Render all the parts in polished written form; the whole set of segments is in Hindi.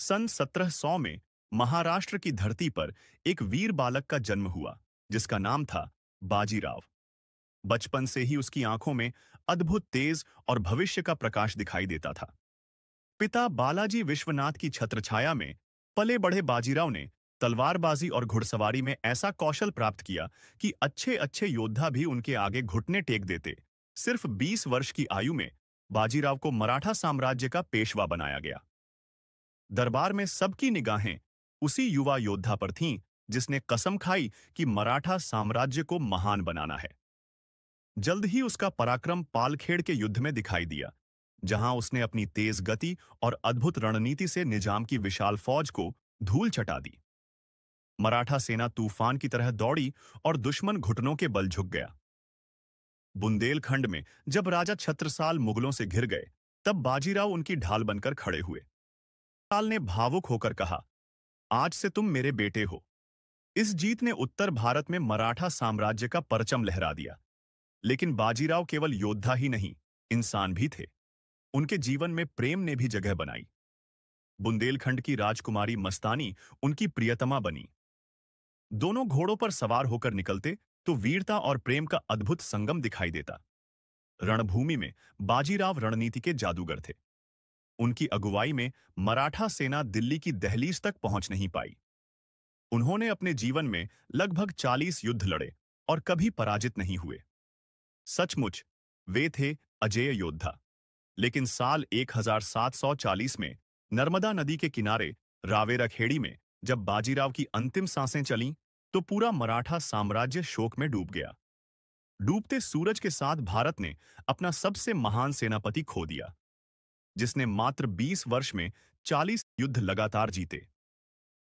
सन 1700 में महाराष्ट्र की धरती पर एक वीर बालक का जन्म हुआ जिसका नाम था बाजीराव। बचपन से ही उसकी आंखों में अद्भुत तेज और भविष्य का प्रकाश दिखाई देता था। पिता बालाजी विश्वनाथ की छत्रछाया में पले बढ़े बाजीराव ने तलवारबाजी और घुड़सवारी में ऐसा कौशल प्राप्त किया कि अच्छे अच्छे योद्धा भी उनके आगे घुटने टेक देते। सिर्फ 20 वर्ष की आयु में बाजीराव को मराठा साम्राज्य का पेशवा बनाया गया। दरबार में सबकी निगाहें उसी युवा योद्धा पर थीं जिसने कसम खाई कि मराठा साम्राज्य को महान बनाना है। जल्द ही उसका पराक्रम पालखेड़ के युद्ध में दिखाई दिया, जहां उसने अपनी तेज गति और अद्भुत रणनीति से निजाम की विशाल फौज को धूल चटा दी। मराठा सेना तूफान की तरह दौड़ी और दुश्मन घुटनों के बल झुक गया। बुंदेलखंड में जब राजा छत्रसाल मुगलों से घिर गए, तब बाजीराव उनकी ढाल बनकर खड़े हुए। छत्रसाल ने भावुक होकर कहा, आज से तुम मेरे बेटे हो। इस जीत ने उत्तर भारत में मराठा साम्राज्य का परचम लहरा दिया। लेकिन बाजीराव केवल योद्धा ही नहीं, इंसान भी थे। उनके जीवन में प्रेम ने भी जगह बनाई। बुंदेलखंड की राजकुमारी मस्तानी उनकी प्रियतमा बनी। दोनों घोड़ों पर सवार होकर निकलते तो वीरता और प्रेम का अद्भुत संगम दिखाई देता। रणभूमि में बाजीराव रणनीति के जादूगर थे। उनकी अगुवाई में मराठा सेना दिल्ली की दहलीज तक पहुंच नहीं पाई। उन्होंने अपने जीवन में लगभग 40 युद्ध लड़े और कभी पराजित नहीं हुए। सचमुच वे थे अजेय योद्धा। लेकिन साल 1740 में नर्मदा नदी के किनारे रावेरखेड़ी में जब बाजीराव की अंतिम सांसें चलीं, तो पूरा मराठा साम्राज्य शोक में डूब गया। डूबते सूरज के साथ भारत ने अपना सबसे महान सेनापति खो दिया, जिसने मात्र 20 वर्ष में 40 युद्ध लगातार जीते।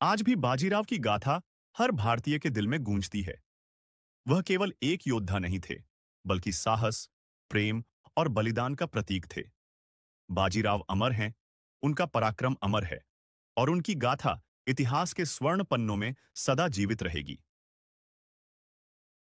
आज भी बाजीराव की गाथा हर भारतीय के दिल में गूंजती है। वह केवल एक योद्धा नहीं थे, बल्कि साहस, प्रेम और बलिदान का प्रतीक थे। बाजीराव अमर हैं, उनका पराक्रम अमर है और उनकी गाथा इतिहास के स्वर्ण पन्नों में सदा जीवित रहेगी।